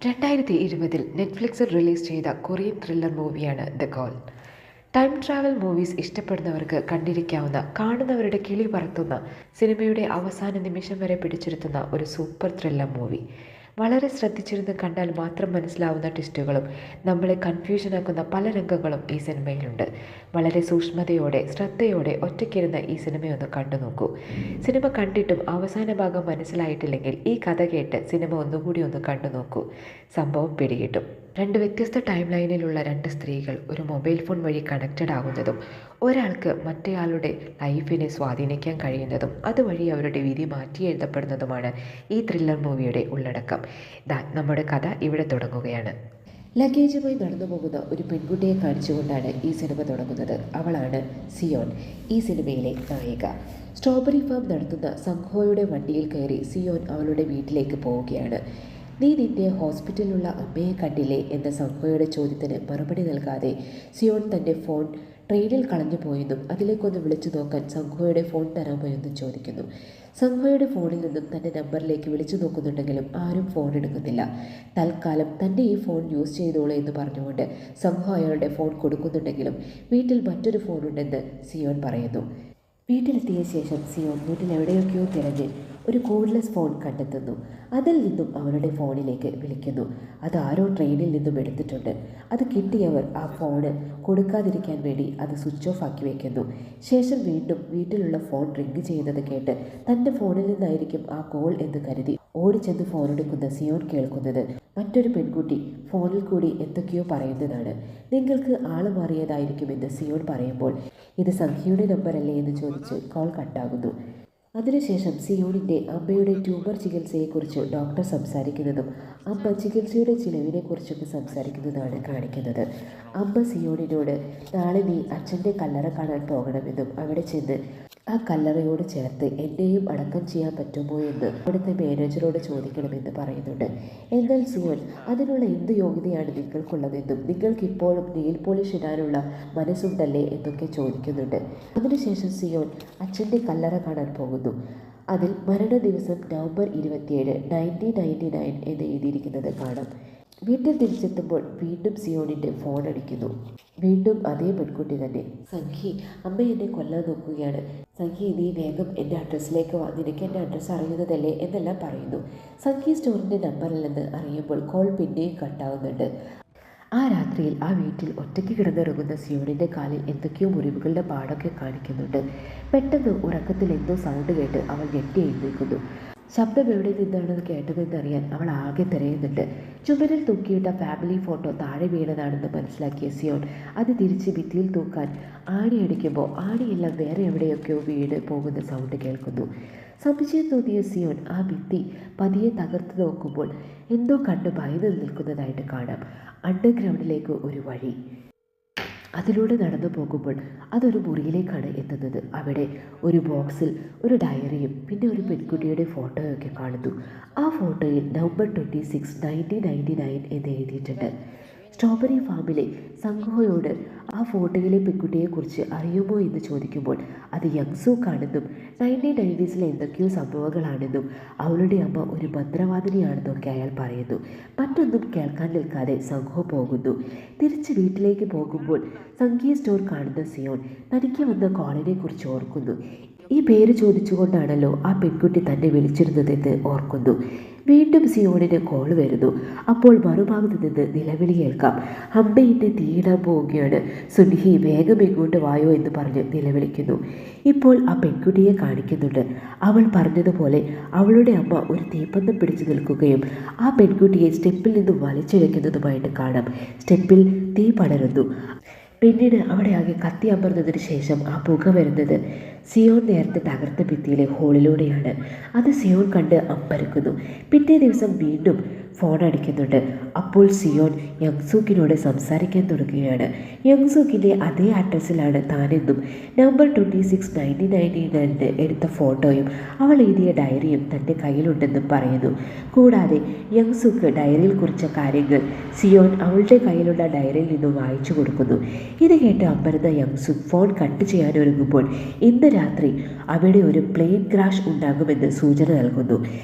2020 നെറ്റ്ഫ്ലിക്സിൽ റിലീസ് ചെയ്ത Korean thriller മൂവിയാണ് the call. Time travel movies ഇഷ്ടപ്പെടുന്നവർക്ക് കണ്ടിരിക്കാവുന്ന, കാണുന്നവരുടെ കിളി പറത്തുന്ന, സിനിമയുടെ അവസാന നിമിഷം വരെ പിടിച്ചിരുത്തുന്ന ഒരു സൂപ്പർ ത്രില്ലർ മൂവി. വളരെ ശ്രദ്ധിച്ചിരുന്ന് കണ്ടാൽ മാത്രം മനസ്സിലാവുന്ന ട്വിസ്റ്റുകളും നമ്മളെ കൺഫ്യൂഷനാക്കുന്ന പല രംഗങ്ങളും ഈ സിനിമയിലുണ്ട്. വളരെ സൂക്ഷ്മതയോടെ, ശ്രദ്ധയോടെ ഒറ്റയ്ക്കിരുന്ന് ഈ സിനിമയൊന്ന് കണ്ടു നോക്കൂ. സിനിമ കണ്ടിട്ടും അവസാന ഭാഗം മനസ്സിലായിട്ടില്ലെങ്കിൽ ഈ കഥ കേട്ട് സിനിമ ഒന്നുകൂടി ഒന്ന് കണ്ടു നോക്കൂ. സംഭവം പിടികിട്ടും. രണ്ട് വ്യത്യസ്ത ടൈം ലൈനിലുള്ള രണ്ട് സ്ത്രീകൾ ഒരു മൊബൈൽ ഫോൺ വഴി കണക്റ്റഡ് ആകുന്നതും ഒരാൾക്ക് മറ്റേയാളുടെ ലൈഫിനെ സ്വാധീനിക്കാൻ കഴിയുന്നതും അതുവഴി അവരുടെ വിധി മാറ്റി എഴുതപ്പെടുന്നതുമാണ് ഈ ത്രില്ലർ മൂവിയുടെ ഉള്ളടക്കം. നമ്മുടെ കഥ ഇവിടെ തുടങ്ങുകയാണ്. ലഗേജുമായി നടന്നു പോകുന്ന ഒരു പെൺകുട്ടിയെ കാണിച്ചുകൊണ്ടാണ് ഈ സിനിമ തുടങ്ങുന്നത്. അവളാണ് സിയോൺ, ഈ സിനിമയിലെ നായിക. സ്ട്രോബെറി ഫാം നടത്തുന്ന സംഘോയുടെ വണ്ടിയിൽ കയറി സിയോൺ അവളുടെ വീട്ടിലേക്ക് പോവുകയാണ്. നീ നിന്റെ ഹോസ്പിറ്റലിലുള്ള അമ്മയെ കണ്ടില്ലേ എന്ന സംഘോയുടെ ചോദ്യത്തിന് മറുപടി നൽകാതെ സിയോൺ തൻ്റെ ഫോൺ ട്രെയിനിൽ കളഞ്ഞു പോയെന്നും അതിലേക്കൊന്ന് വിളിച്ചു നോക്കാൻ സംഘോയുടെ ഫോൺ തരാമോ എന്നും ചോദിക്കുന്നു. സംഘോയുടെ ഫോണിൽ നിന്നും തൻ്റെ നമ്പറിലേക്ക് വിളിച്ചു നോക്കുന്നുണ്ടെങ്കിലും ആരും ഫോൺ എടുക്കുന്നില്ല. തൽക്കാലം തൻ്റെ ഈ ഫോൺ യൂസ് ചെയ്തോളൂ എന്ന് പറഞ്ഞുകൊണ്ട് സംഘോ അയാളുടെ ഫോൺ കൊടുക്കുന്നുണ്ടെങ്കിലും വീട്ടിൽ മറ്റൊരു ഫോണുണ്ടെന്ന് സിയോൺ പറയുന്നു. വീട്ടിലെത്തിയ ശേഷം സിയോൺ വീട്ടിൽ എവിടെയൊക്കെയോ തിരഞ്ഞ് ഒരു കോഡ്ലെസ് ഫോൺ കണ്ടെത്തുന്നു. അതിൽ നിന്നും അവരുടെ ഫോണിലേക്ക് വിളിക്കുന്നു. അത് ആരോ ട്രെയിനിൽ നിന്നും എടുത്തിട്ടുണ്ട്. അത് കിട്ടിയവർ ആ ഫോണ് കൊടുക്കാതിരിക്കാൻ വേണ്ടി അത് സ്വിച്ച് ഓഫ് ആക്കി വയ്ക്കുന്നു. ശേഷം വീണ്ടും വീട്ടിലുള്ള ഫോൺ റിംഗ് ചെയ്യുന്നത് കേട്ട് തൻ്റെ ഫോണിൽ നിന്നായിരിക്കും ആ കോൾ എന്ന് കരുതി ഓടിച്ചെന്ന് ഫോൺ എടുക്കുന്ന സിയോൺ കേൾക്കുന്നത് മറ്റൊരു പെൺകുട്ടി ഫോണിൽ കൂടി എന്തൊക്കെയോ പറയുന്നതാണ്. നിങ്ങൾക്ക് ആള് മാറിയതായിരിക്കുമെന്ന് സിയോൺ പറയുമ്പോൾ ഇത് സംഖ്യയുടെ നമ്പറല്ലേ എന്ന് ചോദിച്ച് കോൾ കട്ടാകുന്നു. അതിനുശേഷം സിയോണിൻ്റെ അമ്മയുടെ ട്യൂമർ ചികിത്സയെക്കുറിച്ച് ഡോക്ടർ സംസാരിക്കുന്നതും അമ്മ ചികിത്സയുടെ ചിലവിനെക്കുറിച്ചൊക്കെ സംസാരിക്കുന്നതാണ് കാണിക്കുന്നത്. അമ്മ സിയോണിനോട് നാളെ നീ അച്ഛൻ്റെ കല്ലറ കാണാൻ പോകണമെന്നും അവിടെ ചെന്ന് ആ കല്ലറയോട് ചേർത്ത് എന്നെയും അടക്കം ചെയ്യാൻ പറ്റുമോ എന്ന് അവിടുത്തെ മാനേജറോട് ചോദിക്കണമെന്ന് പറയുന്നുണ്ട്. എന്നാൽ സിയോൺ അതിനുള്ള എന്ത് യോഗ്യതയാണ് നിങ്ങൾക്കുള്ളതെന്നും നിങ്ങൾക്കിപ്പോഴും നെയിൽ പോളിഷ് ഇടാനുള്ള മനസ്സുണ്ടല്ലേ എന്നൊക്കെ ചോദിക്കുന്നുണ്ട്. അതിനുശേഷം സിയോൺ അച്ഛൻ്റെ കല്ലറ കാണാൻ പോകുന്നു. അതിൽ മരണ ദിവസം നവംബർ 27, 1999 എന്ന് എഴുതിയിരിക്കുന്നത് കാണാം. വീട്ടിൽ തിരിച്ചെത്തുമ്പോൾ വീണ്ടും സിയോണിൻ്റെ ഫോൺ അടിക്കുന്നു. വീണ്ടും അതേ പെൺകുട്ടി തന്നെ. സംഖി, അമ്മ എന്നെ കൊല്ലാൻ നോക്കുകയാണ്. സംഖി, നീ വേഗം എൻ്റെ അഡ്രസ്സിലേക്ക് വാ, നിനക്ക് എൻ്റെ അഡ്രസ്സ് അറിയുന്നതല്ലേ എന്നെല്ലാം പറയുന്നു. സംഖി സ്റ്റോറിൻ്റെ നമ്പറില്ലെന്ന് അറിയുമ്പോൾ കോൾ പിന്നെയും കട്ടാവുന്നുണ്ട്. ആ രാത്രിയിൽ ആ വീട്ടിൽ ഒറ്റയ്ക്ക് കിടന്നിറങ്ങുന്ന സിയോണിൻ്റെ കാലിൽ എന്തൊക്കെയോ മുറിവുകളുടെ പാടൊക്കെ കാണിക്കുന്നുണ്ട്. പെട്ടെന്ന് ഉറക്കത്തിൽ എന്തോ സൗണ്ട് കേട്ട് അവൾ ഞെട്ടി എഴുന്നേൽക്കുന്നു. ശബ്ദം എവിടെ നിന്നാണെന്ന് കേട്ടതെന്നറിയാൻ അവൾ ആകെ തിരയുന്നുണ്ട്. ചുമരിൽ തൂക്കിയിട്ട ഫാമിലി ഫോട്ടോ താഴെ വീണതാണെന്ന് മനസ്സിലാക്കിയ സിയോൺ അത് തിരിച്ച് ഭിത്തിയിൽ തൂക്കാൻ ആണിയടിക്കുമ്പോൾ ആണിയെല്ലാം വേറെ എവിടെയൊക്കെയോ വീണ് പോകുന്ന സൗണ്ട് കേൾക്കുന്നു. സംശയം തോന്നിയ സിയോൺ ആ ഭിത്തി പതിയെ തകർത്ത് നോക്കുമ്പോൾ എന്തോ കണ്ട് ഭയന്ന് നിൽക്കുന്നതായിട്ട് കാണാം. അണ്ടർഗ്രൗണ്ടിലേക്ക് ഒരു വഴി. അതിലൂടെ നടന്നു പോകുമ്പോൾ അതൊരു മുറിയിലേക്കാണ് എത്തുന്നത്. അവിടെ ഒരു ബോക്സിൽ ഒരു ഡയറിയും പിന്നെ ഒരു പെൺകുട്ടിയുടെ ഫോട്ടോയൊക്കെ കാണുന്നു. ആ ഫോട്ടോയിൽ നവംബർ 26, 1999 എന്ന് എഴുതിയിട്ടുണ്ട്. സ്ട്രോബെറി ഫാമിലെ സംഘോയോട് ആ ഫോട്ടോയിലെ പെൺകുട്ടിയെക്കുറിച്ച് അറിയുമോ എന്ന് ചോദിക്കുമ്പോൾ അത് യങ്സൂക്ക് ആണെന്നും 1990s എന്തൊക്കെയോ സംഭവങ്ങളാണെന്നും അവളുടെ അമ്മ ഒരു മന്ത്രവാദിനിയാണെന്നൊക്കെ അയാൾ പറയുന്നു. മറ്റൊന്നും കേൾക്കാൻ നിൽക്കാതെ സംഘോ പോകുന്നു. തിരിച്ച് വീട്ടിലേക്ക് പോകുമ്പോൾ സംഗീത സ്റ്റോർ കാണുന്ന സിയോൺ തനിക്ക് വന്ന കോളിനെ കുറിച്ച് ഓർക്കുന്നു. ഈ പേര് ചോദിച്ചുകൊണ്ടാണല്ലോ ആ പെൺകുട്ടി തന്നെ വിളിച്ചിരുന്നതെന്ന് ഓർക്കുന്നു. വീണ്ടും സിയോണിന് കോൾ വരുന്നു. അപ്പോൾ മറുഭാഗത്ത് നിന്ന് നിലവിളി കേൾക്കാം. അമ്മയിൻ്റെ തീയിടാൻ പോവുകയാണ്, സുൻഹി വേഗം ഇങ്ങോട്ട് വായോ എന്ന് പറഞ്ഞ് നിലവിളിക്കുന്നു. ഇപ്പോൾ ആ പെൺകുട്ടിയെ കാണിക്കുന്നുണ്ട്. അവൾ പറഞ്ഞതുപോലെ അവളുടെ അമ്മ ഒരു തീപ്പന്തം പിടിച്ചു നിൽക്കുകയും ആ പെൺകുട്ടിയെ സ്റ്റെപ്പിൽ നിന്ന് വലിച്ചിഴയ്ക്കുന്നതുമായിട്ട് കാണാം. സ്റ്റെപ്പിൽ തീ പടരുന്നു. പിന്നീട് അവിടെ ആകെ കത്തി അമർന്നതിന് ശേഷം ആ പുക വരുന്നത് സിയോൺ നേരത്തെ തകർത്ത ഭിത്തിയിലെ ഹോളിലൂടെയാണ്. അത് സിയോൺ കണ്ട് അമ്പരക്കുന്നു. പിറ്റേ ദിവസം വീണ്ടും ഫോൺ അടിക്കുന്നുണ്ട്. അപ്പോൾ സിയോൺ യങ്സൂക്കിനോട് സംസാരിക്കാൻ തുടങ്ങുകയാണ്. യങ്സൂക്കിൻ്റെ അതേ അഡ്രസ്സിലാണ് താനെന്നും നവംബർ 26, 1999 എടുത്ത ഫോട്ടോയും അവൾ എഴുതിയ ഡയറിയും തൻ്റെ കയ്യിലുണ്ടെന്നും പറയുന്നു. കൂടാതെ യങ്സൂക്ക് ഡയറിയിൽ കുറിച്ച കാര്യങ്ങൾ സിയോൺ അവളുടെ കയ്യിലുള്ള ഡയറിയിൽ നിന്നും വായിച്ചു കൊടുക്കുന്നു. ഇത് കേട്ട് അമ്പരന്ന യങ്സൂക്ക് ഫോൺ കട്ട് ചെയ്യാനൊരുങ്ങുമ്പോൾ ഇന്ന് രാത്രി അവിടെ ഒരു പ്ലെയിൻ ക്രാഷ് ഉണ്ടാകുമെന്ന് സൂചന നൽകുന്നു.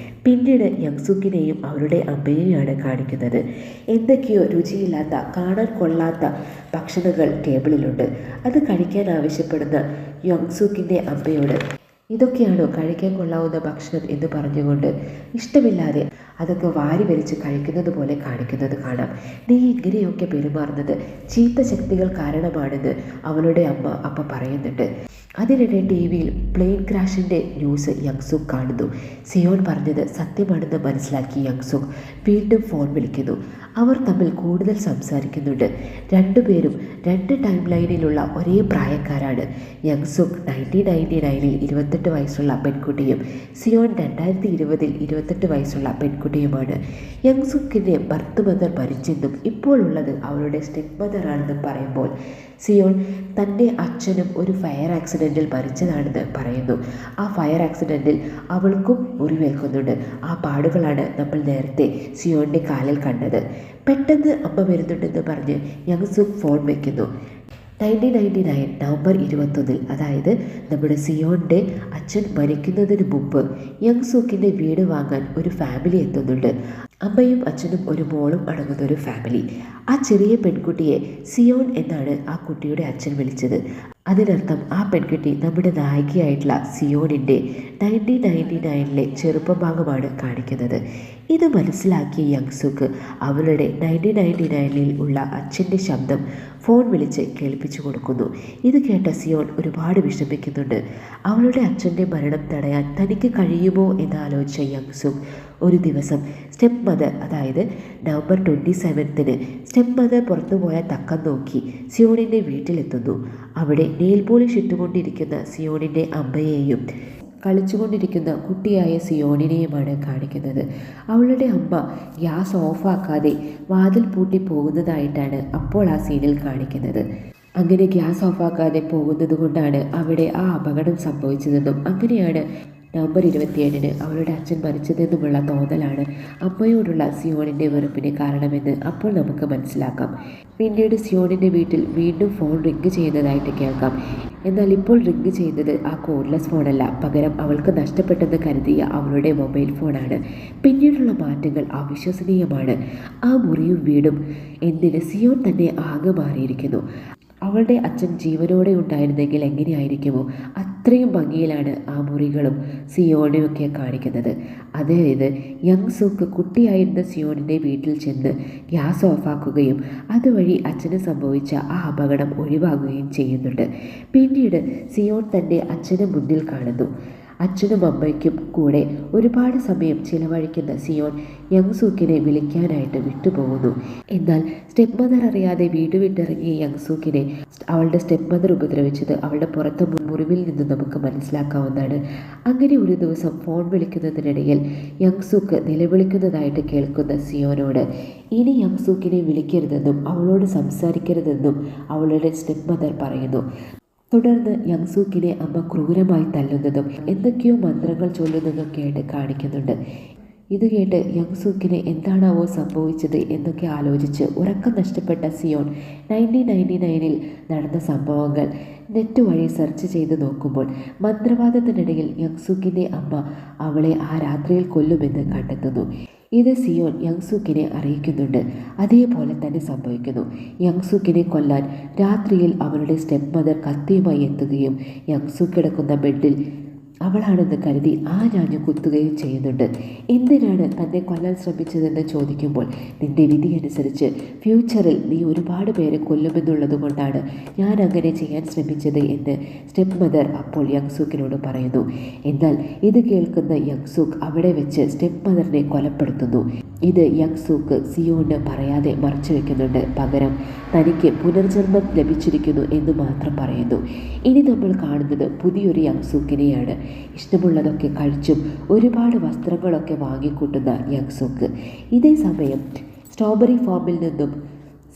പിന്നീട് യങ്സുക്കിനെയും അവരുടെ അമ്മയെയാണ് കാണിക്കുന്നത്. എന്തൊക്കെയോ രുചിയില്ലാത്ത, കാണാൻ കൊള്ളാത്ത ഭക്ഷണങ്ങൾ ടേബിളിലുണ്ട്. അത് കഴിക്കാൻ ആവശ്യപ്പെടുന്ന യങ്സുക്കിൻ്റെ അമ്മയോട് ഇതൊക്കെയാണോ കഴിക്കാൻ കൊള്ളാവുന്ന ഭക്ഷണം എന്ന് പറഞ്ഞുകൊണ്ട് ഇഷ്ടമില്ലാതെ അതൊക്കെ വാരി വലിച്ച് കഴിക്കുന്നത് പോലെ കാണിക്കുന്നത് കാണാം. നീ ഇങ്ങനെയൊക്കെ പെരുമാറുന്നത് ചീത്ത ശക്തികൾ കാരണമാണെന്ന് അവളുടെ അമ്മ അപ്പം പറയുന്നുണ്ട്. അതിനിടെ ടി വിയിൽ പ്ലെയിൻ ക്രാഷിൻ്റെ ന്യൂസ് യങ്സുക്ക് കാണുന്നു. സിയോൺ പറഞ്ഞത് സത്യമാണെന്ന് മനസ്സിലാക്കി യങ്സുക്ക് വീണ്ടും ഫോൺ വിളിക്കുന്നു. അവർ തമ്മിൽ കൂടുതൽ സംസാരിക്കുന്നുണ്ട്. രണ്ടുപേരും രണ്ട് ടൈം ലൈനിലുള്ള ഒരേ പ്രായക്കാരാണ്. യങ്സുക്ക് 1999 28 വയസ്സുള്ള പെൺകുട്ടിയും സിയോൺ 2020 28 വയസ്സുള്ള പെൺകുട്ടിയുമാണ്. യങ്സുക്കിൻ്റെ ബർത്ത് മദർ മരിച്ചെന്നും ഇപ്പോൾ ഉള്ളത് അവളുടെ സ്റ്റെപ്പ് മദറാണെന്നും പറയുമ്പോൾ സിയോൺ തൻ്റെ അച്ഛനും ഒരു ഫയർ ആക്സിഡൻറ്റിൽ മരിച്ചതാണെന്ന് പറയുന്നു. ആ ഫയർ ആക്സിഡൻറ്റിൽ അവൾക്കും മുറിവേൽക്കുന്നുണ്ട്. ആ പാടുകളാണ് നമ്മൾ നേരത്തെ സിയോണിൻ്റെ കാലിൽ കണ്ടത്. പെട്ടെന്ന് അമ്മ വരുന്നുണ്ടെന്ന് പറഞ്ഞ് യങ്സുക്ക് ഫോൺ വയ്ക്കുന്നു. 1999 നവംബർ 21, അതായത് നമ്മുടെ സിയോണിൻ്റെ അച്ഛൻ മരിക്കുന്നതിന് മുമ്പ് യങ്സുക്കിൻ്റെ വീട് വാങ്ങാൻ ഒരു ഫാമിലി എത്തുന്നുണ്ട്. അമ്മയും അച്ഛനും ഒരു മോളും അടങ്ങുന്ന ഒരു ഫാമിലി. ആ ചെറിയ പെൺകുട്ടിയെ സിയോൺ എന്നാണ് ആ കുട്ടിയുടെ അച്ഛൻ വിളിച്ചത്. അതിനർത്ഥം ആ പെൺകുട്ടി നമ്മുടെ നായികയായിട്ടുള്ള സിയോണിൻ്റെ 1999 ചെറുപ്പഭാഗമാണ് കാണിക്കുന്നത്. ഇത് മനസ്സിലാക്കിയ യങ്സുക്ക് അവളുടെ 1999 ഉള്ള അച്ഛൻ്റെ ശബ്ദം ഫോൺ വിളിച്ച് കേൾപ്പിച്ചു കൊടുക്കുന്നു. ഇത് കേട്ട സിയോൺ ഒരുപാട് വിഷമിക്കുന്നുണ്ട്. അവളുടെ അച്ഛൻ്റെ മരണം തടയാൻ തനിക്ക് കഴിയുമോ എന്നാലോചിച്ച യങ്സുക്ക് ഒരു ദിവസം സ്റ്റെപ്പ് മദർ, അതായത് നവംബർ 27 സ്റ്റെപ്പ് മദർ പുറത്തുപോയ തക്കം നോക്കി സിയോണിൻ്റെ വീട്ടിലെത്തുന്നു. അവിടെ നെയിൽ പോളിഷ് ഇട്ടുകൊണ്ടിരിക്കുന്ന സിയോണിൻ്റെ അമ്മയെയും കളിച്ചുകൊണ്ടിരിക്കുന്ന കുട്ടിയായ സിയോണിനെയുമാണ് കാണിക്കുന്നത്. അവളുടെ അമ്മ ഗ്യാസ് ഓഫാക്കാതെ വാതിൽ പൂട്ടി പോകുന്നതായിട്ടാണ് അപ്പോൾ ആ സീനിൽ കാണിക്കുന്നത്. അങ്ങനെ ഗ്യാസ് ഓഫാക്കാതെ പോകുന്നത് കൊണ്ടാണ് അവിടെ ആ അപകടം സംഭവിച്ചതെന്നും അങ്ങനെയാണ് നവംബർ 27 അവളുടെ അച്ഛൻ മരിച്ചതെന്നുമുള്ള തോന്നലാണ് അമ്മയോടുള്ള സിയോണിൻ്റെ വെറുപ്പിന് കാരണമെന്ന് അപ്പോൾ നമുക്ക് മനസ്സിലാക്കാം. പിന്നീട് സിയോണിൻ്റെ വീട്ടിൽ വീണ്ടും ഫോൺ റിംഗ് ചെയ്യുന്നതായിട്ട് കേൾക്കാം. എന്നാൽ ഇപ്പോൾ റിംഗ് ചെയ്യുന്നത് ആ കോഡ്ലെസ് ഫോണല്ല, പകരം അവൾക്ക് നഷ്ടപ്പെട്ടെന്ന് കരുതിയ അവളുടെ മൊബൈൽ ഫോണാണ്. പിന്നീടുള്ള മാറ്റങ്ങൾ അവിശ്വസനീയമാണ്. ആ മുറിയും വീടും എന്തിന് സിയോൺ തന്നെ ആകെ മാറിയിരിക്കുന്നു. അവളുടെ അച്ഛൻ ജീവനോടെ ഉണ്ടായിരുന്നെങ്കിൽ എങ്ങനെയായിരിക്കുമോ അത്രയും ഭംഗിയിലാണ് ആ മുറികളും സിയോണും ഒക്കെ കാണിക്കുന്നത്. അതായത് യങ്സുക്ക് കുട്ടിയായിരുന്ന സിയോണിൻ്റെ വീട്ടിൽ ചെന്ന് ഗ്യാസ് ഓഫാക്കുകയും അതുവഴി അച്ഛന് സംഭവിച്ച ആ അപകടം ഒഴിവാകുകയും ചെയ്യുന്നുണ്ട്. പിന്നീട് സിയോൺ തൻ്റെ അച്ഛനെ മുന്നിൽ കാണുന്നു. അച്ഛനും അമ്മയ്ക്കും കൂടെ ഒരുപാട് സമയം ചിലവഴിക്കുന്ന സിയോൺ യങ്സുക്കിനെ വിളിക്കാനായിട്ട് വിട്ടുപോകുന്നു. എന്നാൽ സ്റ്റെപ്പ് മദർ അറിയാതെ വീട് വിട്ടിറങ്ങിയ യങ്സുക്കിനെ അവളുടെ സ്റ്റെപ്പ് മദർ ഉപദ്രവിച്ചത് അവളുടെ പുറത്തെ മുറിവിൽ നിന്ന് നമുക്ക് മനസ്സിലാക്കാവുന്നതാണ്. അങ്ങനെ ഒരു ദിവസം ഫോൺ വിളിക്കുന്നതിനിടയിൽ യങ്സുക്ക് നിലവിളിക്കുന്നതായിട്ട് കേൾക്കുന്ന സിയോനോട് ഇനി യങ്സുക്കിനെ വിളിക്കരുതെന്നും അവളോട് സംസാരിക്കരുതെന്നും അവളുടെ സ്റ്റെപ്പ് മദർ പറയുന്നു. തുടർന്ന് യങ്സുക്കിനെ അമ്മ ക്രൂരമായി തല്ലുന്നതും എന്തൊക്കെയോ മന്ത്രങ്ങൾ ചൊല്ലുന്നതൊക്കെയായിട്ട് കാണിക്കുന്നുണ്ട്. ഇത് കേട്ട് യങ്സുക്കിന് എന്താണാവോ സംഭവിച്ചത് എന്നൊക്കെ ആലോചിച്ച് ഉറക്കം നഷ്ടപ്പെട്ട സിയോൺ 1999 നടന്ന സംഭവങ്ങൾ നെറ്റ് വഴി സെർച്ച് ചെയ്ത് നോക്കുമ്പോൾ മന്ത്രവാദത്തിനിടയിൽ യങ്സുക്കിൻ്റെ അമ്മ അവളെ ആ രാത്രിയിൽ കൊല്ലുമെന്ന് കണ്ടെത്തുന്നു. ഇത് സിയോൺ യങ്സുക്കിനെ അറിയിക്കുന്നുണ്ട്. അതേപോലെ തന്നെ സംഭവിക്കുന്നു. യങ്സുക്കിനെ കൊല്ലാൻ രാത്രിയിൽ അവളുടെ സ്റ്റെപ്പ് മദർ കത്തിയുമായി എത്തുകയും യങ്സുക്ക് കിടക്കുന്ന ബെഡിൽ അവളാണെന്ന് കരുതി ആഞ്ഞാഞ്ഞു കുത്തുകയും ചെയ്യുന്നുണ്ട്. എന്തിനാണ് തന്നെ കൊല്ലാൻ ശ്രമിച്ചതെന്ന് ചോദിക്കുമ്പോൾ നിന്റെ വിധി അനുസരിച്ച് ഫ്യൂച്ചറിൽ നീ ഒരുപാട് പേരെ കൊല്ലുമെന്നുള്ളത് കൊണ്ടാണ് ഞാൻ അങ്ങനെ ചെയ്യാൻ ശ്രമിച്ചത് എന്ന് സ്റ്റെപ്പ് മദർ അപ്പോൾ യങ്സുക്കിനോട് പറയുന്നു. എന്നാൽ ഇത് കേൾക്കുന്ന യങ്സുക്ക് അവിടെ വെച്ച് സ്റ്റെപ്പ് മദറിനെ കൊലപ്പെടുത്തുന്നു. ഇത് യങ്സുക്ക് സിയോണിന് പറയാതെ മറച്ചു വയ്ക്കുന്നുണ്ട്. പകരം തനിക്ക് പുനർജന്മം ലഭിച്ചിരിക്കുന്നു എന്ന് മാത്രം പറയുന്നു. ഇനി നമ്മൾ കാണുന്നത് പുതിയൊരു യങ്സുക്കിനെയാണ്. ഇഷ്ടമുള്ളതൊക്കെ കഴിച്ചും ഒരുപാട് വസ്ത്രങ്ങളൊക്കെ വാങ്ങിക്കൂട്ടുന്ന യങ്സുക്ക്. ഇതേ സമയം സ്ട്രോബെറി ഫാമിൽ നിന്നും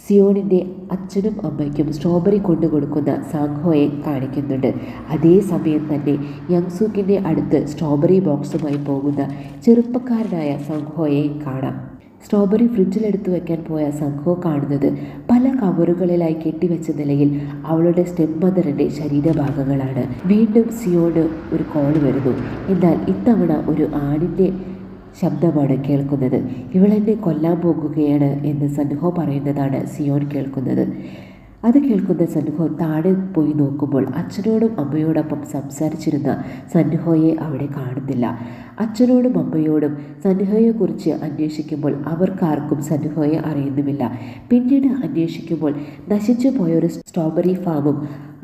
സിയോണിൻ്റെ അച്ഛനും അമ്മയ്ക്കും സ്ട്രോബെറി കൊണ്ടു കൊടുക്കുന്ന സാങ്ഹോയെ കാണിക്കുന്നുണ്ട്. അതേസമയം തന്നെ യങ്സുക്കിൻ്റെ അടുത്ത് സ്ട്രോബെറി ബോക്സുമായി പോകുന്ന ചെറുപ്പക്കാരനായ സാങ്ഹോയെ കാണാം. സ്ട്രോബെറി ഫ്രിഡ്ജിലെടുത്ത് വെക്കാൻ പോയ സംഘോ കാണുന്നത് പല കവറുകളിലായി കെട്ടിവെച്ച നിലയിൽ അവളുടെ സ്റ്റെപ്പ് മദറിൻ്റെ ശരീരഭാഗങ്ങളാണ്. വീണ്ടും സിയോന് ഒരു കോൾ വരുന്നു. എന്നാൽ ഇത്തവണ ഒരു ആണിൻ്റെ ശബ്ദമാണ് കേൾക്കുന്നത്. ഇവളെന്നെ കൊല്ലാൻ പോകുകയാണ് എന്ന് സൻഹോ പറയുന്നതാണ് സിയോൻ കേൾക്കുന്നത്. അത് കേൾക്കുന്ന സൻഹോ താഴെ പോയി നോക്കുമ്പോൾ അച്ഛനോടും അമ്മയോടൊപ്പം സംസാരിച്ചിരുന്ന സൻഹോയെ അവിടെ കാണുന്നില്ല. അച്ഛനോടും അമ്മയോടും സൻഹോയെക്കുറിച്ച് അന്വേഷിക്കുമ്പോൾ അവർക്കാർക്കും സൻഹോയെ അറിയുന്നുമില്ല. പിന്നീട് അന്വേഷിക്കുമ്പോൾ നശിച്ചു പോയൊരു സ്ട്രോബെറി ഫാമും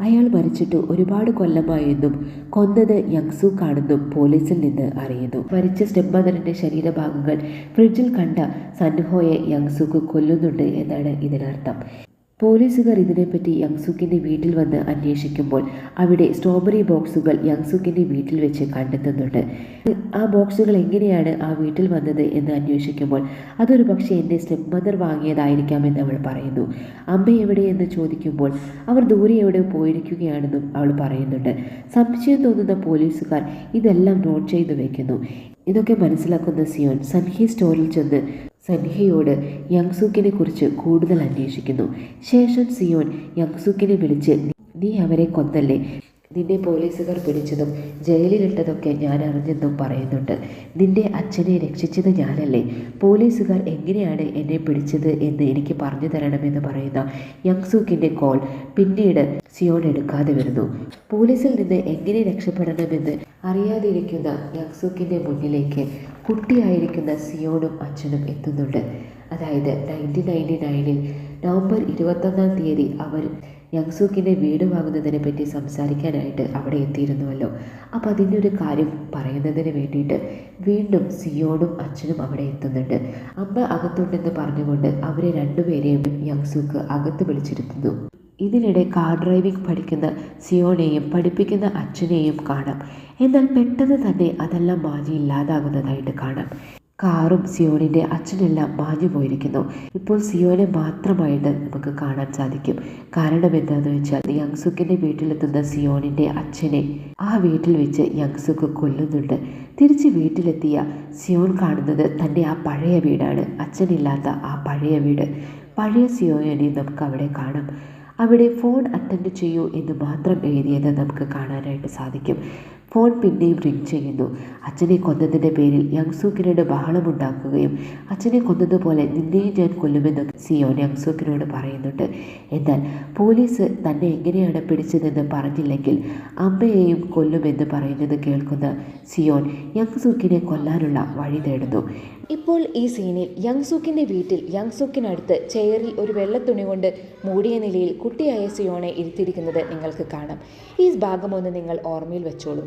അയാൾ മരിച്ചിട്ട് ഒരുപാട് കൊല്ലമായെന്നും കൊന്നത് യങ്സൂക്ക് ആണെന്നും പോലീസിൽ നിന്ന് അറിയുന്നു. മരിച്ച സ്റ്റെപ്പ് മദറിൻ്റെ ശരീരഭാഗങ്ങൾ ഫ്രിഡ്ജിൽ കണ്ട സൻഹോയെ യങ്സൂക്ക് കൊല്ലുന്നുണ്ട് എന്നാണ് ഇതിനർത്ഥം. പോലീസുകാർ ഇതിനെപ്പറ്റി യങ്സൂക്കിൻ്റെ വീട്ടിൽ വന്ന് അന്വേഷിക്കുമ്പോൾ അവിടെ സ്ട്രോബെറി ബോക്സുകൾ യങ്സൂക്കിൻ്റെ വീട്ടിൽ വെച്ച് കണ്ടെത്തുന്നുണ്ട്. ആ ബോക്സുകൾ എങ്ങനെയാണ് ആ വീട്ടിൽ വന്നത് എന്ന് അന്വേഷിക്കുമ്പോൾ അതൊരു പക്ഷേ എൻ്റെ സ്റ്റെപ്പ് മദർ വാങ്ങിയതായിരിക്കാമെന്ന് അവൾ പറയുന്നു. അമ്മ എവിടെയെന്ന് ചോദിക്കുമ്പോൾ അവർ ദൂരെ എവിടെ പോയിരിക്കുകയാണെന്നും അവൾ പറയുന്നുണ്ട്. സംശയം തോന്നുന്ന പോലീസുകാർ ഇതെല്ലാം നോട്ട് ചെയ്തു വയ്ക്കുന്നു. ഇതൊക്കെ മനസ്സിലാക്കുന്ന സിയോൻ സൻഹി സ്റ്റോറിൽ ചെന്ന് സൻഹയോട് യങ്സൂക്കിനെ കുറിച്ച് കൂടുതൽ അന്വേഷിക്കുന്നു. ശേഷം സിയോൻ യങ്സൂക്കിനെ വിളിച്ച്, നീ അവരെ കൊന്നല്ലേ? നിന്നെ പോലീസുകാർ പിടിച്ചതും ജയിലിലിട്ടതൊക്കെ ഞാൻ അറിഞ്ഞെന്നും പറയുന്നുണ്ട്. നിന്റെ അച്ഛനെ രക്ഷിച്ചത് ഞാനല്ലേ? പോലീസുകാർ എങ്ങനെയാണ് എന്നെ പിടിച്ചത് എന്ന് എനിക്ക് പറഞ്ഞു തരണമെന്ന് പറയുന്ന യങ്സൂക്കിൻ്റെ കോൾ പിന്നീട് സിയോൺ എടുക്കാതെ വരുന്നു. പോലീസിൽ നിന്ന് എങ്ങനെ രക്ഷപ്പെടണമെന്ന് അറിയാതിരിക്കുന്ന യങ്സൂക്കിൻ്റെ മുന്നിലേക്ക് കുട്ടിയായിരിക്കുന്ന സിയോണും അച്ഛനും എത്തുന്നുണ്ട്. അതായത് 1999 നവംബർ 21 അവർ യങ്സൂക്കിൻ്റെ വീട് വാങ്ങുന്നതിനെ പറ്റി സംസാരിക്കാനായിട്ട് അവിടെ എത്തിയിരുന്നുവല്ലോ. അപ്പോൾ അതിൻ്റെ ഒരു കാര്യം പറയുന്നതിന് വേണ്ടിയിട്ട് വീണ്ടും സിയോണും അച്ഛനും അവിടെ എത്തുന്നുണ്ട്. അമ്മ അകത്തുണ്ടെന്ന് പറഞ്ഞുകൊണ്ട് അവരെ രണ്ടുപേരെയും യങ്സൂക്ക് അകത്ത് വിളിച്ചിരുത്തുന്നു. ഇതിനിടെ കാർ ഡ്രൈവിംഗ് പഠിക്കുന്ന സിയോനെയും പഠിപ്പിക്കുന്ന അച്ഛനെയും കാണാം. എന്നാൽ പെട്ടെന്ന് തന്നെ അതെല്ലാം മാഞ്ഞ് ഇല്ലാതാകുന്നതായിട്ട് കാണാം. കാറും സിയോണിൻ്റെ അച്ഛനെല്ലാം മാഞ്ഞു പോയിരിക്കുന്നു. ഇപ്പോൾ സിയോനെ മാത്രമായിട്ട് നമുക്ക് കാണാൻ സാധിക്കും. കാരണം എന്താണെന്ന് വെച്ചാൽ യങ്സൂക്കിൻ്റെ വീട്ടിലെത്തുന്ന സിയോണിൻ്റെ അച്ഛനെ ആ വീട്ടിൽ വെച്ച് യങ്സൂക്ക് കൊല്ലുന്നുണ്ട്. തിരിച്ച് വീട്ടിലെത്തിയ സിയോൺ കാണുന്നത് തൻ്റെ ആ പഴയ വീടാണ്, അച്ഛനില്ലാത്ത ആ പഴയ വീട്. പഴയ സിയോനെ നമുക്ക് അവിടെ കാണാം. അവിടെ ഫോൺ അറ്റൻഡ് ചെയ്യൂ എന്ന് മാത്രം എഴുതിയത് നമുക്ക് കാണാനായിട്ട് സാധിക്കും. ഫോൺ പിന്നെയും റിങ് ചെയ്യുന്നു. അച്ഛനെ കൊന്നതിൻ്റെ പേരിൽ യങ്സൂക്കിനോട് ബഹളമുണ്ടാക്കുകയും അച്ഛനെ കൊന്നതുപോലെ നിന്നെയും ഞാൻ കൊല്ലുമെന്ന് സിയോൻ യങ്സൂക്കിനോട് പറയുന്നുണ്ട്. എന്നാൽ പോലീസ് തന്നെ എങ്ങനെയാണ് പിടിച്ചതെന്ന് പറഞ്ഞില്ലെങ്കിൽ അമ്മയെയും കൊല്ലുമെന്ന് പറയുന്നത് കേൾക്കുന്ന സിയോൻ യങ്സൂക്കിനെ കൊല്ലാനുള്ള വഴി തേടുന്നു. ഇപ്പോൾ ഈ സീനിൽ യങ്സൂക്കിൻ്റെ വീട്ടിൽ യങ്സൂക്കിനടുത്ത് ചെയറിൽ ഒരു വെള്ളത്തുണി കൊണ്ട് മൂടിയ നിലയിൽ കുട്ടിയായ സിയോനെ ഇരുത്തിയിരിക്കുന്നത് നിങ്ങൾക്ക് കാണാം. ഈ ഭാഗമൊന്ന് നിങ്ങൾ ഓർമ്മയിൽ വെച്ചോളൂ.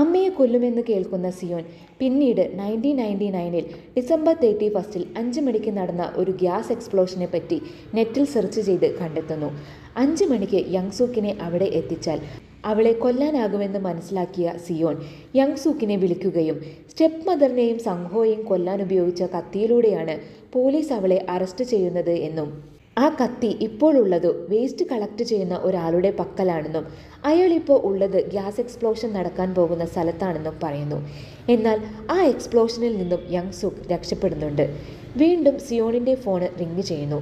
അമ്മയെ കൊല്ലുമെന്ന് കേൾക്കുന്ന സിയോൻ പിന്നീട് 1999 ഡിസംബർ 31 5 മണിക്ക് നടന്ന ഒരു ഗ്യാസ് എക്സ്പ്ലോഷനെ പറ്റി നെറ്റിൽ സെർച്ച് ചെയ്ത് കണ്ടെത്തുന്നു. 5 മണിക്ക് യങ്സൂക്കിനെ അവിടെ എത്തിച്ചാൽ അവളെ കൊല്ലാനാകുമെന്ന് മനസ്സിലാക്കിയ സിയോൻ യങ്സൂക്കിനെ വിളിക്കുകയും സ്റ്റെപ്പ് മദറിനെയും സംഘോയെയും കൊല്ലാൻ ഉപയോഗിച്ച കത്തിയിലൂടെയാണ് പോലീസ് അവളെ അറസ്റ്റ് ചെയ്യുന്നത് എന്നും ആ കത്തി ഇപ്പോൾ ഉള്ളത് വേസ്റ്റ് കളക്ട് ചെയ്യുന്ന ഒരാളുടെ പക്കലാണെന്നും അയാളിപ്പോൾ ഉള്ളത് ഗ്യാസ് എക്സ്പ്ലോഷൻ നടക്കാൻ പോകുന്ന സ്ഥലത്താണെന്നും പറയുന്നു. എന്നാൽ ആ എക്സ്പ്ലോഷനിൽ നിന്നും യങ്സൂക്ക് രക്ഷപ്പെടുന്നുണ്ട്. വീണ്ടും സിയോണിൻ്റെ ഫോണ് റിങ് ചെയ്യുന്നു.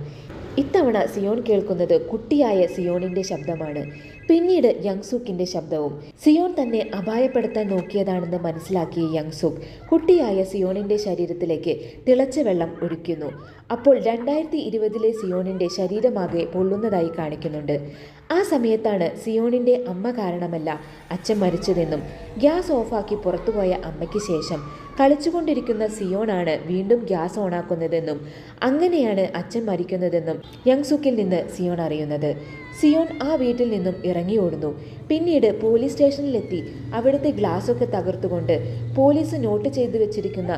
ഇത്തവണ സിയോൺ കേൾക്കുന്നത് കുട്ടിയായ സിയോണിൻ്റെ ശബ്ദമാണ്. പിന്നീട് യങ്സൂക്കിൻ്റെ ശബ്ദവും. സിയോൺ തന്നെ അപായപ്പെടുത്താൻ നോക്കിയതാണെന്ന് മനസ്സിലാക്കിയ യങ്സൂക്ക് കുട്ടിയായ സിയോണിൻ്റെ ശരീരത്തിലേക്ക് തിളച്ച വെള്ളം ഒഴിക്കുന്നു. അപ്പോൾ 2020 സിയോണിൻ്റെ ശരീരമാകെ പൊള്ളുന്നതായി കാണിക്കുന്നുണ്ട്. ആ സമയത്താണ് സിയോണിൻ്റെ അമ്മ കാരണമല്ല അച്ഛൻ മരിച്ചതെന്നും ഗ്യാസ് ഓഫാക്കി പുറത്തുപോയ അമ്മയ്ക്ക് ശേഷം കളിച്ചുകൊണ്ടിരിക്കുന്ന സിയോണാണ് വീണ്ടും ഗ്യാസ് ഓണാക്കുന്നതെന്നും അങ്ങനെയാണ് അച്ഛൻ മരിക്കുന്നതെന്നും യങ്സൂക്കിൽ നിന്ന് സിയോൺ അറിയുന്നത്. സിയോൺ ആ വീട്ടിൽ നിന്നും ഇറങ്ങി ഓടുന്നു. പിന്നീട് പോലീസ് സ്റ്റേഷനിലെത്തി അവിടുത്തെ ഗ്ലാസ്സൊക്കെ തകർത്തുകൊണ്ട് പോലീസ് നോട്ട് ചെയ്തു വെച്ചിരിക്കുന്ന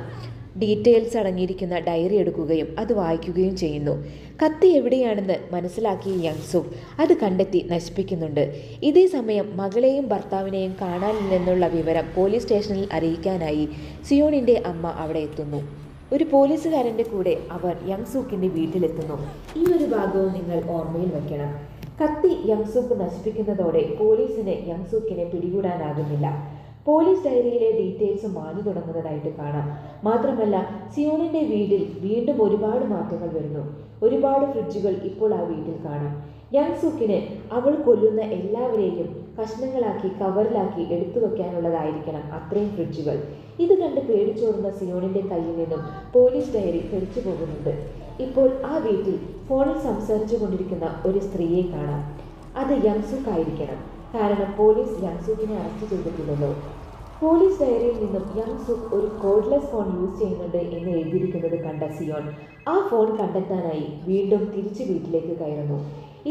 ഡീറ്റെയിൽസ് അടങ്ങിയിരിക്കുന്ന ഡയറി എടുക്കുകയും അത് വായിക്കുകയും ചെയ്യുന്നു. കത്തി എവിടെയാണെന്ന് മനസ്സിലാക്കിയ യങ്സൂക്ക് അത് കണ്ടെത്തി നശിപ്പിക്കുന്നുണ്ട്. ഇതേ സമയം മകളെയും ഭർത്താവിനെയും കാണാനില്ലെന്നുള്ള വിവരം പോലീസ് സ്റ്റേഷനിൽ അറിയിക്കാനായി സിയോണിൻ്റെ അമ്മ അവിടെ എത്തുന്നു. ഒരു പോലീസുകാരൻ്റെ കൂടെ അവർ യങ്സൂക്കിൻ്റെ വീട്ടിലെത്തുന്നു. ഈ ഒരു ഭാഗവും നിങ്ങൾ ഓർമ്മയിൽ വയ്ക്കണം. കത്തി യങ്സൂക്ക് നശിപ്പിക്കുന്നതോടെ പോലീസിന് യങ്സൂക്കിനെ പിടികൂടാനാകുന്നില്ല. പോലീസ് ഡയറിയിലെ ഡീറ്റെയിൽസ് മാഞ്ഞു തുടങ്ങുന്നതായിട്ട് കാണാം. മാത്രമല്ല സിയോണിന്റെ വീട്ടിൽ വീണ്ടും ഒരുപാട് മാറ്റങ്ങൾ വരുന്നു. ഒരുപാട് ഫ്രിഡ്ജുകൾ ഇപ്പോൾ ആ വീട്ടിൽ കാണാം. യങ് സുക്കിന് അവൾ കൊല്ലുന്ന എല്ലാവരെയും കഷ്ണങ്ങളാക്കി കവറിലാക്കി എടുത്തു വെക്കാനുള്ളതായിരിക്കണം അത്രയും ഫ്രിഡ്ജുകൾ. ഇത് കണ്ട് പേടിച്ചോടുന്ന സിയോണിന്റെ കയ്യിൽ നിന്നും പോലീസ് ഡയറി തെറിച്ചു പോകുന്നുണ്ട്. ഇപ്പോൾ ആ വീട്ടിൽ ഫോണിൽ സംസാരിച്ചു കൊണ്ടിരിക്കുന്ന ഒരു സ്ത്രീയെ കാണാം. അത് യങ് സുക്ക് ആയിരിക്കണം. കാരണം പോലീസ് യങ് സുക്കിനെ അറസ്റ്റ് ചെയ്തിട്ടില്ലല്ലോ. പോലീസ് ഡയറിയിൽ നിന്നും യങ് സുക്ക് ഒരു കോഡ്ലെസ് ഫോൺ യൂസ് ചെയ്യുന്നുണ്ട് എന്ന് എഴുതിയിരിക്കുന്നത് കണ്ട സിയോൺ ആ ഫോൺ കണ്ടെത്താനായി വീണ്ടും തിരിച്ചു വീട്ടിലേക്ക് കയറുന്നു.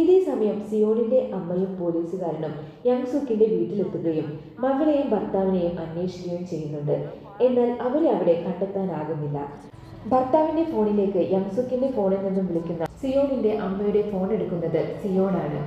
ഇതേ സമയം സിയോണിന്റെ അമ്മയും പോലീസുകാരനും യങ് സുക്കിന്റെ വീട്ടിലെത്തുകയും മകളെയും ഭർത്താവിനെയും അന്വേഷിക്കുകയും ചെയ്യുന്നുണ്ട്. എന്നാൽ അവരെ അവിടെ കണ്ടെത്താനാകുന്നില്ല. ഭർത്താവിന്റെ ഫോണിലേക്ക് യങ് സുക്കിന്റെ ഫോണിൽ നിന്നും വിളിക്കുന്ന സിയോണിന്റെ അമ്മയുടെ ഫോൺ എടുക്കുന്നത് സിയോണാണ്.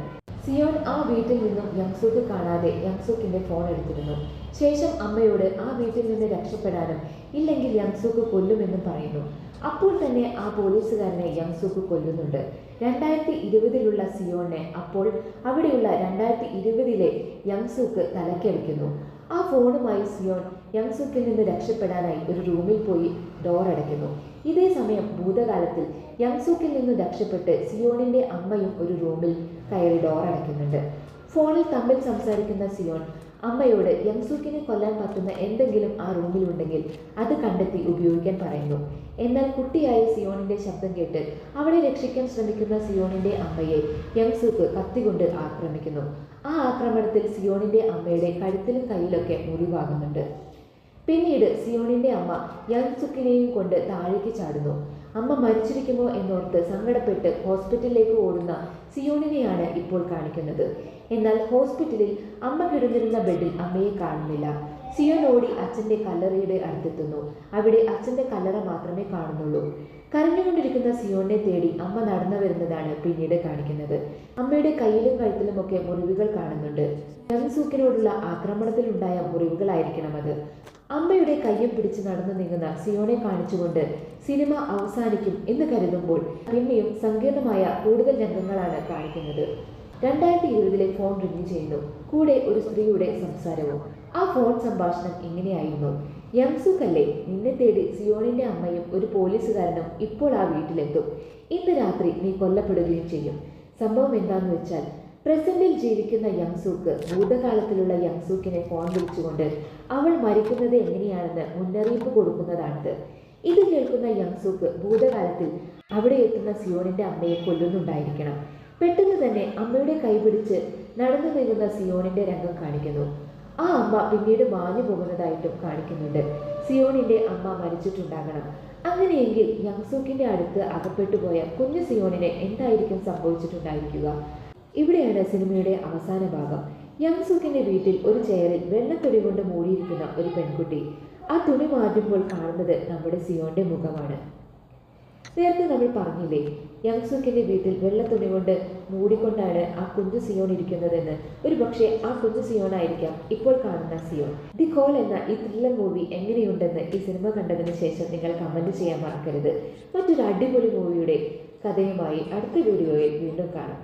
സിയോൺ ആ വീട്ടിൽ നിന്നും യങ് സുക്ക് കാണാതെ യങ് സുക്കിന്റെ ഫോൺ എടുത്തിരുന്നു. ശേഷം അമ്മയോട് ആ വീട്ടിൽ നിന്ന് രക്ഷപ്പെടാനും ഇല്ലെങ്കിൽ യങ് സുക്ക് കൊല്ലുമെന്നും പറയുന്നു. അപ്പോൾ തന്നെ ആ പോലീസുകാരനെ യങ് സുക്ക് കൊല്ലുന്നുണ്ട്. 2020 സിയോണിനെ അപ്പോൾ അവിടെയുള്ള 2020 യങ് സുക്ക് തലക്കടിക്കുന്നു. ആ ഫോണുമായി സിയോൺ യങ് സുക്കിൽ നിന്ന് രക്ഷപ്പെടാനായി ഒരു റൂമിൽ പോയി ഡോർ അടയ്ക്കുന്നു. ഇതേ സമയം ഭൂതകാലത്തിൽ യങ് സുക്കിൽ നിന്ന് രക്ഷപ്പെട്ട് സിയോണിന്റെ അമ്മയും ഒരു റൂമിൽ കയറി ഡോർ അടയ്ക്കുന്നുണ്ട്. ഫോണിൽ തമ്മിൽ സംസാരിക്കുന്ന സിയോൺ അമ്മയോട് യങ് സുക്കിനെ കൊല്ലാൻ പറ്റുന്ന എന്തെങ്കിലും ആ റൂമിലുണ്ടെങ്കിൽ അത് കണ്ടെത്തി ഉപയോഗിക്കാൻ പറയുന്നു. എന്നാൽ കുട്ടിയായ സിയോണിന്റെ ശബ്ദം കേട്ട് അവളെ രക്ഷിക്കാൻ ശ്രമിക്കുന്ന സിയോണിന്റെ അമ്മയെ യങ് സുക്ക് കത്തികൊണ്ട് ആക്രമിക്കുന്നു. ആ ആക്രമണത്തിൽ സിയോണിന്റെ അമ്മയുടെ കഴുത്തിലും കയ്യിലൊക്കെ മുറിവാകുന്നുണ്ട്. പിന്നീട് സിയോണിന്റെ അമ്മ യങ് സുക്കിനെയും കൊണ്ട് താഴേക്ക് ചാടുന്നു. അമ്മ മരിച്ചിരിക്കുമോ എന്നോർത്ത് സങ്കടപ്പെട്ട് ഹോസ്പിറ്റലിലേക്ക് ഓടുന്ന സിയോണിനെയാണ് ഇപ്പോൾ കാണിക്കുന്നത്. എന്നാൽ ഹോസ്പിറ്റലിൽ അമ്മ കിടന്നിരുന്ന ബെഡിൽ അമ്മയെ കാണുന്നില്ല. സിയോൺ ഓടി അച്ഛൻ്റെ കല്ലറയുടെ അടുത്തെത്തുന്നു. അവിടെ അച്ഛൻ്റെ കല്ലറ മാത്രമേ കാണുന്നുള്ളൂ. കരഞ്ഞുകൊണ്ടിരിക്കുന്ന സിയോണിനെ തേടി അമ്മ നടന്നു വരുന്നതാണ് പിന്നീട് കാണിക്കുന്നത്. അമ്മയുടെ കയ്യിലും കഴുത്തിലുമൊക്കെ മുറിവുകൾ കാണുന്നുണ്ട്. യങ് സുക്കിനോടുള്ള ആക്രമണത്തിലുണ്ടായ മുറിവുകളായിരിക്കണം അത്. അമ്മയുടെ കയ്യും പിടിച്ച് നടന്നു നീങ്ങുന്ന സിയോണെ കാണിച്ചുകൊണ്ട് സിനിമ അവസാനിക്കും എന്ന് കരുതുമ്പോൾ പിന്നെയും സങ്കീർണമായ കൂടുതൽ രംഗങ്ങളാണ് കാണിക്കുന്നത്. 2020 ഫോൺ റിങ് ചെയ്യുന്നു. കൂടെ ഒരു സ്ത്രീയുടെ സംസാരവും. ആ ഫോൺ സംഭാഷണം ഇങ്ങനെയായിരുന്നു: യങ് സുക്ക് അല്ലേ, നിന്നെ തേടി സിയോണിന്റെ അമ്മയും ഒരു പോലീസുകാരനും ഇപ്പോൾ ആ വീട്ടിലെത്തും. ഇന്ന് രാത്രി നീ കൊല്ലപ്പെടുകയും ചെയ്യും. സംഭവം എന്താണെന്ന് വെച്ചാൽ പ്രസന്റിൽ ജീവിക്കുന്ന യങ് സുക്ക് ഭൂതകാലത്തിലുള്ള യങ് സുക്കിനെ ഫോൺ വിളിച്ചുകൊണ്ട് അവൾ മരിക്കുന്നത് എങ്ങനെയാണെന്ന് മുന്നറിയിപ്പ് കൊടുക്കുന്നതാണിത്. ഇത് കേൾക്കുന്ന യങ് സുക്ക് ഭൂതകാലത്തിൽ അവിടെ എത്തുന്ന സിയോണിന്റെ അമ്മയെ കൊല്ലുന്നുണ്ടായിരിക്കണം. പെട്ടെന്ന് തന്നെ അമ്മയുടെ കൈപിടിച്ച് നടന്നു നീങ്ങുന്ന സിയോണിന്റെ രംഗം കാണിക്കുന്നു. ആ അമ്മ പിന്നീട് മാഞ്ഞു പോകുന്നതായിട്ടും കാണിക്കുന്നുണ്ട്. സിയോണിന്റെ അമ്മ മരിച്ചിട്ടുണ്ടാകണം. അങ്ങനെയെങ്കിൽ യങ് സുക്കിന്റെ അടുത്ത് അകപ്പെട്ടുപോയ കുഞ്ഞു സിയോണിനെ എന്തായിരിക്കും സംഭവിച്ചിട്ടുണ്ടായിരിക്കുക? ഇവിടെയാണ് സിനിമയുടെ അവസാന ഭാഗം. യങ് സുക്കിന്റെ വീട്ടിൽ ഒരു ചെയറിൽ വെള്ളത്തുണി കൊണ്ട് മൂടിയിരിക്കുന്ന ഒരു പെൺകുട്ടി. ആ തുണി മാറ്റുമ്പോൾ കാണുന്നത് നമ്മുടെ സിയോന്റെ മുഖമാണ്. നേരത്തെ നമ്മൾ പറഞ്ഞില്ലേ, യങ് സുക്കിന്റെ വീട്ടിൽ വെള്ളത്തുണി കൊണ്ട് മൂടിക്കൊണ്ടാണ് ആ കുഞ്ഞു സിയോൺ ഇരിക്കുന്നതെന്ന്. ഒരു പക്ഷേ ആ കുഞ്ഞു സിയോൺ ആയിരിക്കാം ഇപ്പോൾ കാണുന്ന സിയോൺ. ദി കോൾ എന്ന ഈ ത്രില്ലർ മൂവി എങ്ങനെയുണ്ടെന്ന് ഈ സിനിമ കണ്ടതിന് ശേഷം നിങ്ങൾ കമന്റ് ചെയ്യാൻ മറക്കരുത്. മറ്റൊരു അടിപൊളി മൂവിയുടെ കഥയുമായി അടുത്ത വീഡിയോയിൽ വീണ്ടും കാണാം.